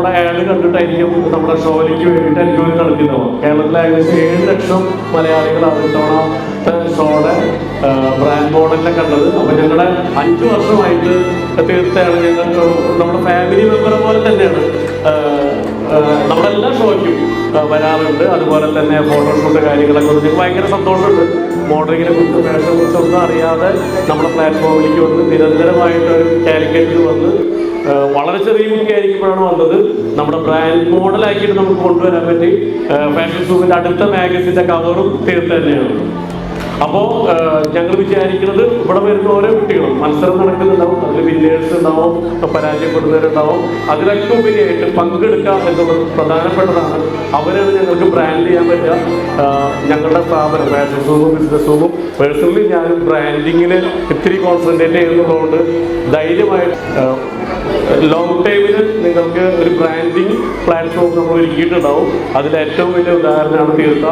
നമ്മുടെ ആഡ് കണ്ടിട്ടായിരിക്കും നമ്മുടെ ഷോയിലേക്ക് വേണ്ടിയിട്ട് എൻക്വയറി കളിക്കുന്നതാണ്. കേരളത്തിലെ ഏകദേശം 7 ലക്ഷം മലയാളികളാണ് ഇത്തവണത്തെ ഷോയുടെ ബ്രാൻഡ് മോഡലിനെ കണ്ടത്. അപ്പോൾ ഞങ്ങളുടെ 5 വർഷമായിട്ട് തീർച്ചയാണ് ഞങ്ങൾ നമ്മുടെ ഫാമിലി മെമ്പറെ പോലെ തന്നെയാണ് നമ്മളെല്ലാ ഷോയ്ക്കും വരാറുണ്ട്. അതുപോലെ തന്നെ ഫോട്ടോഷൂട്ട് കാര്യങ്ങളൊക്കെ ഞങ്ങൾക്ക് ഭയങ്കര സന്തോഷമുണ്ട്. മോഡലിങ്ങിനെ കുറിച്ച് ഫാഷനെ കുറിച്ച് ഒന്നും അറിയാതെ നമ്മുടെ പ്ലാറ്റ്ഫോമിലേക്ക് വന്ന് നിരന്തരമായിട്ട് ഒരു കാലിക്കറ്റിൽ വന്ന് വളരെ ചെറിയ കുട്ടിയായിരിക്കുമ്പോഴാണ് വന്നത്. നമ്മുടെ ബ്രാൻഡ് മോഡലാക്കിയിട്ട് നമുക്ക് കൊണ്ടുവരാൻ പറ്റി. ഫാഷൻ ഷൂവിൻ്റെ അടുത്ത മാഗസിൻ്റെ കവറും തീർത്ത് തന്നെയാണ്. അപ്പോൾ ഞങ്ങൾ വിചാരിക്കുന്നത് ഇവിടെ വരുന്ന ഓരോ കുട്ടികളും മത്സരം നടക്കുന്നുണ്ടാവും, അതിൽ വിന്നേഴ്സ് ഉണ്ടാവും, പരാജയപ്പെടുന്നവരുണ്ടാവും. അതിലൊക്കെ ഉപരിയായിട്ട് പങ്കെടുക്കുക എന്നുള്ളത് പ്രധാനപ്പെട്ടതാണ്. അവരാണ് ഞങ്ങൾക്ക് ബ്രാൻഡ് ചെയ്യാൻ പറ്റുക. ഞങ്ങളുടെ സ്ഥാപനം ഫാഷൻ ഷൂവും ബിസിനസ് ഷൂവും പേഴ്സണലി ഞാനും ബ്രാൻഡിങ്ങിൽ ഇത്തിരി കോൺസെൻട്രേറ്റ് ചെയ്യുന്നതുകൊണ്ട് ധൈര്യമായിട്ട് ലോങ് ടൈമിൽ നിങ്ങൾക്ക് ഒരു ബ്രാൻഡിങ് പ്ലാറ്റ്ഫോം നമ്മൾ ഒരുക്കിയിട്ടുണ്ടാവും. അതിലേറ്റവും വലിയ ഉദാഹരണമാണ് തീർത്ത.